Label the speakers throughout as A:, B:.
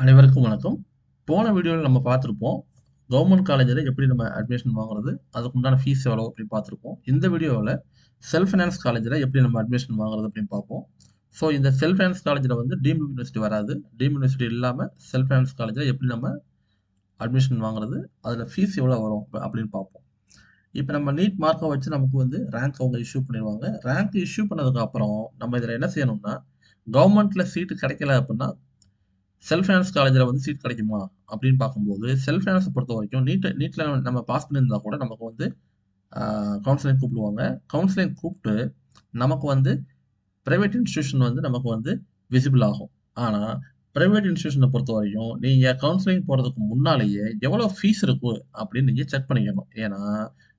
A: அனைவருக்கும் வணக்கம். போன வீடியோல நம்ம பார்த்திருப்போம். கவர்ன்மென்ட் காலேஜ்ல எப்படி நம்ம அட்மிஷன் வாங்குறது? அதுக்கு உண்டான ஃபீஸ் எவ்வளோ அப்படின்னு பார்த்திருப்போம். இந்த வீடியோல செல்ஃப் ஃபைனான்ஸ் காலேஜ்ல எப்படி நம்ம அட்மிஷன் வாங்குறது அப்படின்னு பார்ப்போம். ஸோ இந்த செல்ஃப் ஃபைனான்ஸ் காலேஜ்ல வந்து டீம்டு யூனிவர்சிட்டி வராது. டீம்டு யூனிவர்சிட்டி இல்லாம செல்ஃப் ஃபைனான்ஸ் காலேஜ்ல எப்படி நம்ம அட்மிஷன் வாங்குறது? அதுல ஃபீஸ் எவ்வளோ வரும் அப்படின்னு பார்ப்போம். இப்ப நம்ம நீட் மார்க்க வச்சு நமக்கு வந்து ரேங்க் அவங்க இஷ்யூ பண்ணிருவாங்க. ரேங்க் இஷ்யூ பண்ணதுக்கு அப்புறம் நம்ம இதுல என்ன செய்யணும்னா, கவர்ன்மென்ட்ல சீட் கிடைக்கல அப்படின்னா செல்ஃப் ஃபைனான்ஸ் காலேஜ்ல வந்து சீட் கிடைக்குமா? அப்படின்னு பார்க்கும்போது, செல்ஃப் ஃபைனான்ஸ பொறுத்தவரைக்கும் நீட்ல நம்ம பாஸ் பண்ணியிருந்தா கூட நமக்கு வந்து கவுன்சிலிங் கூப்பிடுவாங்க. கவுன்சிலிங் கூப்ட்டு நமக்கு வந்து பிரைவேட் இன்ஸ்டிடியூஷன் வந்து நமக்கு வந்து விசிபிள் ஆகும். ஆனா, பிரைவேட் இன்ஸ்டிடியூஷன பொறுத்தவரைக்கும், நீங்க கவுன்சிலிங் போறதுக்கு முன்னாலேயே எவ்வளோ ஃபீஸ் இருக்கு அப்படின்னு நீங்க செக் பண்ணிக்கணும். ஏன்னா,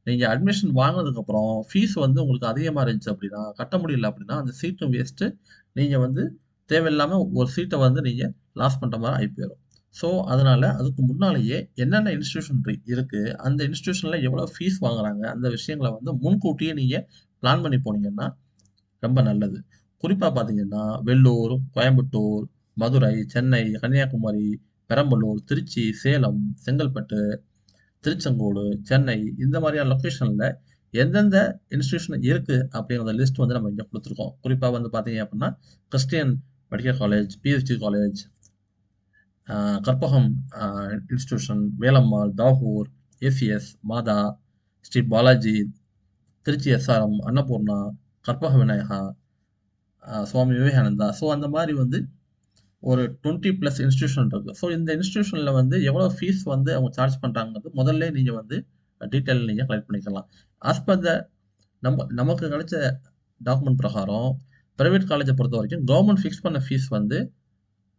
A: நீங்க அட்மிஷன் வாங்குனதுக்கப்புறம் ஃபீஸ் வந்து உங்களுக்கு அதிகமா இருந்துச்சு அப்படின்னா, கட்ட முடியல அப்படின்னா, அந்த சீட்டும் வேஸ்ட்டு. நீங்க வந்து தேவையில்லாம ஒரு சீட்ட வந்து நீங்க லாஸ் பண்ற மாரி ஆயி போயிரும். ஸோ, அதனால அதுக்கு முன்னாலேயே என்னென்ன இன்ஸ்டிடியூஷன் இருக்கு, அந்த இன்ஸ்டிடியூஷன்ல எவ்வளோ ஃபீஸ் வாங்குறாங்க, அந்த விஷயங்கள வந்து முன்கூட்டியே நீங்க பிளான் பண்ணி போனீங்கன்னா ரொம்ப நல்லது. குறிப்பா பார்த்தீங்கன்னா, வெள்ளூர், கோயம்புத்தூர், மதுரை, சென்னை, கன்னியாகுமரி, பெரம்பலூர், திருச்சி, சேலம், செங்கல்பட்டு, திருச்செங்கோடு, சென்னை இந்த மாதிரியான லொகேஷன்ல எந்தெந்த இன்ஸ்டிடியூஷன் இருக்கு அப்படிங்கிற லிஸ்ட் வந்து நம்ம இங்க குடுத்துருக்கோம். குறிப்பா வந்து பார்த்தீங்க அப்படின்னா, Christian medical college, PSG college, அ கற்பகம் அ institution, Velammal, Tagore, ACS, Madha, Sri Balaji, Trichy SRM, Annapoorna, Karpaga Vinayaga, Swami Vivekananda. So அந்த மாரி வந்து ஒரு 20 பிளஸ் இன்ஸ்டிடியூஷன் இருக்கு. ஸோ இந்த இன்ஸ்டிடியூஷன்ல வந்து எவ்வளோ ஃபீஸ் வந்து அவங்க சார்ஜ் பண்றாங்கன்றது முதல்லே நீங்க வந்து டீட்டெயில் நீங்க கலெக்ட் பண்ணிக்கலாம். ஆஸ் பர் த நமக்கு கிடைச்ச டாக்குமெண்ட் பிரகாரம் பிரைவேட் காலேஜ பொறுத்தவரைக்கும் கவர்ன்மென்ட் ஃபிக்ஸ் பண்ண ஃபீஸ் வந்து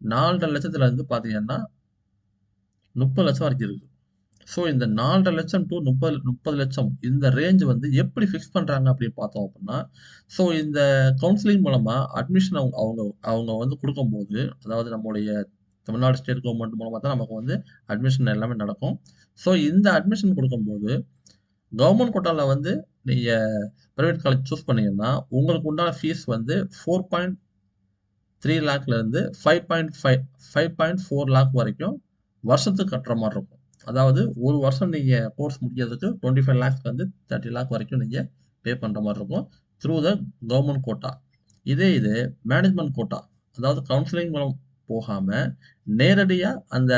A: 4,50,000 இருந்து பார்த்தீங்கன்னா 30,00,000 வரைக்கும் இருக்கு. ஸோ இந்த 4,50,000 டூ 30,00,000 இந்த ரேஞ்ச் வந்து எப்படி ஃபிக்ஸ் பண்றாங்க அப்படின்னு பார்த்தோம் அப்படின்னா, ஸோ இந்த கவுன்சிலிங் மூலமா அட்மிஷன் அவங்க அவங்க அவங்க வந்து குடுக்கும்போது, அதாவது நம்முடைய தமிழ்நாடு ஸ்டேட் கவர்ன்மெண்ட் மூலமா தான் நமக்கு வந்து அட்மிஷன் எல்லாமே நடக்கும். ஸோ இந்த அட்மிஷன் குடுக்கும்போது, கவர்ன்மென்ட் கோட்டால வந்து நீங்க பிரைவேட் காலேஜ் சூஸ் பண்ணீங்கன்னா, உங்களுக்கு உண்டான ஃபீஸ் வந்து 4.3 லேக்ல இருந்து 5.4 லேக் வரைக்கும் வருஷத்துக்கு கட்டுற மாரி இருக்கும். அதாவது ஒரு வருஷம் நீங்க கோர்ஸ் முடிக்கிறதுக்கு 25 லேக்ஸ்ல இருந்து 30 லேக் வரைக்கும் நீங்க பே பண்ற மாரி இருக்கும். Through the government quota. இது மேனேஜ்மென்ட் கோட்டா. அதாவது கவுன்சிலிங் மூலம் போகாம, நேரடியா அந்த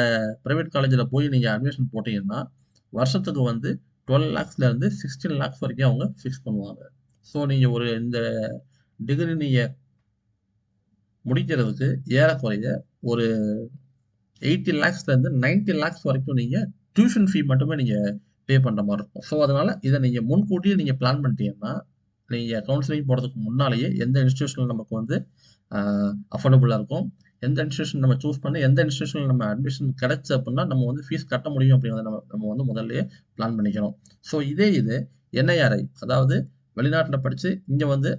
A: பிரைவேட் காலேஜ்ல போய் நீங்க அட்மிஷன் போட்டீங்கன்னா, வருஷத்துக்கு வந்து 12 லேக்ஸ்ல இருந்து 16 லேக்ஸ் வரைக்கும் அவங்க ஃபிக்ஸ் பண்ணுவாங்க. ஸோ நீங்க ஒரு இந்த டிகிரி நீங்க முடிக்கிறதுக்கு ஏறக்குறைய ஒரு 80 லேக்ஸ்ல இருந்து 90 லேக்ஸ் வரைக்கும் நீங்க டியூஷன் ஃபீ மட்டுமே நீங்க பே பண்ற மாரி இருக்கும். ஸோ அதனால இத நீங்க முன்கூட்டியே நீங்க பிளான் பண்ணிட்டீங்கன்னா, நீங்க கவுன்சிலிங் போறதுக்கு முன்னாலேயே எந்த இன்ஸ்டிடியூஷன் நமக்கு வந்து அ அஃபோர்டபுளா இருக்கும். எந்த இன்ஸ்டிடியூஷன் நம்ம சூஸ் பண்ணி எந்த இன்ஸ்டிடியூஷன்ல நம்ம அட்மிஷன் கிடைச்சு அப்படின்னா, நம்ம வந்து ஃபீஸ் கட்ட முடியும் அப்படிங்கிறத நம்ம நம்ம வந்து முதல்லயே பிளான் பண்ணிக்கணும். ஸோ இது என்ஐஆர்ஐ அதாவது வெளிநாட்ல படிச்சு இங்க வந்து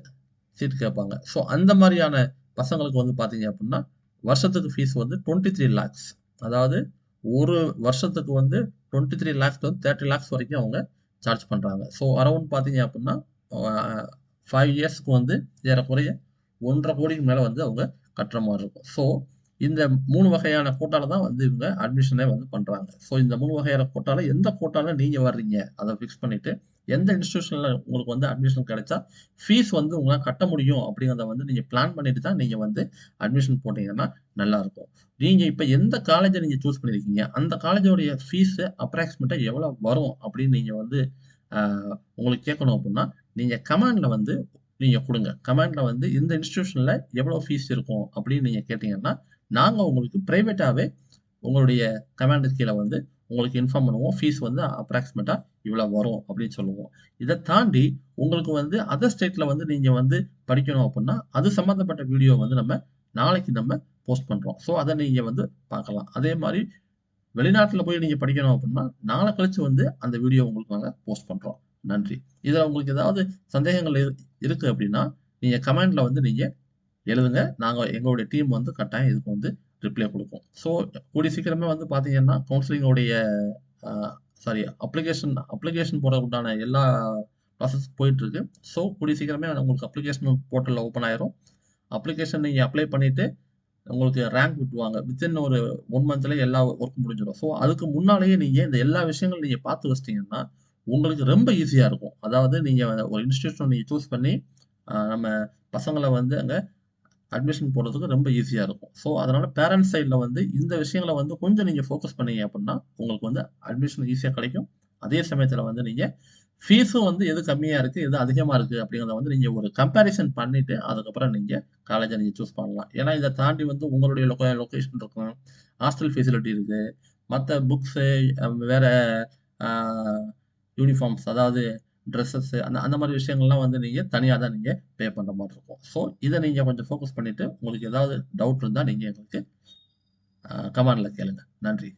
A: சீட் கேட்பாங்க. ஸோ அந்த மாரியான பசங்களுக்கு வந்து பார்த்தீங்க அப்டின்னா, வருஷத்துக்கு ஃபீஸ் வந்து 23 லேக்ஸ். அதாவது ஒரு வருஷத்துக்கு வந்து 23 லேக்ஸ்ல இருந்து 30 லேக்ஸ் வரைக்கும் அவங்க சார்ஜ் பண்றாங்க. ஸோ அரவுண்ட் பார்த்தீங்க அப்டின்னா, அ 5 இயர்ஸ்க்கு வந்து ஏறக்குறைய 1,50,00,000க்கு மேல வந்து அவங்க கட்டுற மாரி இருக்கும். ஸோ இந்த 3 வகையான கோட்டால தான் வந்து இவங்க அட்மிஷனே வந்து பண்றாங்க. ஸோ இந்த 3 வகையான கோட்டால எந்த கோட்டால நீங்க வர்றீங்க? அத ஃபிக்ஸ் பண்ணிட்டு, எந்த இன்ஸ்டிடியூஷன்ல உங்களுக்கு வந்து அட்மிஷன் கிடைச்சா ஃபீஸ் வந்து உங்களால கட்ட முடியும் அப்படிங்கிறத வந்து நீங்க பிளான் பண்ணிட்டு தான் நீங்க வந்து அட்மிஷன் போட்டீங்கன்னா நல்லாருக்கும். நீங்க இப்ப எந்த காலேஜ நீங்க சூஸ் பண்ணியிருக்கீங்க, அந்த காலேஜோடைய ஃபீஸ் அப்ராக்ஸிமேட்டா எவ்வளோ வரும் அப்படின்னு நீங்க வந்து அ உங்களுக்கு கேட்கணும் அப்படின்னா, நீங்க கமாண்ட்ல வந்து நீங்க குடுங்க. கமாண்ட்ல வந்து இந்த இன்ஸ்டிடியூஷன்ல எவ்வளோ ஃபீஸ் இருக்கும் அப்படின்னு நீங்க கேட்டீங்கன்னா, நாங்க உங்களுக்கு பிரைவேட்டாவே உங்களுடைய கமாண்டுக்கு கீழ வந்து உங்களுக்கு இன்ஃபார்ம் பண்ணுவோம். ஃபீஸ் வந்து அப்ராக்ஸிமேட்டா இவ்வளோ வரும் அப்படின்னு சொல்லுவோம். இத தாண்டி உங்களுக்கு வந்து அதர் ஸ்டேட்ல வந்து நீங்க வந்து படிக்கணும் அப்புட்ன்னா, அது சம்மந்தப்பட்ட வீடியோ வந்து நாளைக்கு நம்ம போஸ்ட் பண்றோம். ஸோ அத நீங்க வந்து பார்க்கலாம். அதே மாரி வெளிநாட்ல போய் நீங்க படிக்கணும் அப்புட்ன்னா, நாள கழிச்சு வந்து அந்த வீடியோ உங்களுக்கு நாங்க போஸ்ட் பண்றோம். நன்றி. இதுல உங்களுக்கு ஏதாவது சந்தேகங்கள் இருக்கு அப்படின்னா, நீங்க கமெண்ட்ல வந்து நீங்க எழுதுங்க. எங்களுடைய டீம் வந்து கட்டாயம் இதுக்கு வந்து ரிப்ளை குடுக்கும். ஸோ கூடிய சீக்கிரமே வந்து பார்த்தீங்கன்னா, கவுன்சிலிங் உடைய அ சாரி அப்ளிகேஷன் அப்ளிகேஷன் போடுறதுக்கு உண்டான எல்லா ப்ராசஸ் போயிட்டுருக்கு. ஸோ கூடிய சீக்கிரமே உங்களுக்கு அப்ளிகேஷன் போர்ட்டல் ஓப்பன் ஆயிரும். அப்ளிகேஷன் நீங்க அப்ளை பண்ணிட்டு, உங்களுக்கு ரேங்க் விட்டுருவாங்க. வித்தின் ஒரு 1 மந்த்லயே எல்லா ஒர்க்கும் முடிஞ்சிரும். ஸோ, அதுக்கு முன்னாலேயே நீங்க இந்த எல்லா விஷயங்களும் நீங்க பார்த்து வச்சுட்டீங்கன்னா, உங்களுக்கு ரொம்ப ஈஸியா இருக்கும். அதாவது நீங்க ஒரு இன்ஸ்டிடியூஷன் நீங்க சூஸ் பண்ணி, நம்ம பசங்கள வந்து அங்க அட்மிஷன் போடுறதுக்கு ரொம்ப ஈஸியா இருக்கும். ஸோ, அதனால பேரன்ட்ஸ் சைட்ல வந்து இந்த விஷயங்கள வந்து கொஞ்சம் நீங்க ஃபோக்கஸ் பண்ணீங்க அப்டின்னா, உங்களுக்கு வந்து அட்மிஷன் ஈஸியா கிடைக்கும். அதே சமயத்துல வந்து நீங்க ஃபீஸும் வந்து எது கம்மியா இருக்கு, எது அதிகமா இருக்கு அப்படிங்கிறத வந்து நீங்க ஒரு கம்பேரிசன் பண்ணிட்டு, அதுக்கப்புறம் நீங்க காலேஜ நீங்க சூஸ் பண்ணலாம். ஏன்னா, இத தாண்டி வந்து உங்களுடைய லொகேஷன் இருக்கும். ஹாஸ்டல் ஃபெசிலிட்டி இருக்கு. மத்த புக்ஸு வேற அ யூனிஃபார்ம்ஸ் அதாவது ட்ரெஸ்ஸஸ் அந்த அந்த மாரி விஷயங்கள்லாம் வந்து நீங்க தனியா தான் நீங்க பே பண்ற மாரி இருக்கும். ஸோ, இத நீங்க கொஞ்சம் ஃபோக்கஸ் பண்ணிட்டு, உங்களுக்கு ஏதாவது டவுட் இருந்தா நீங்க எங்களுக்கு கமெண்ட்ல கேளுங்க. நன்றி.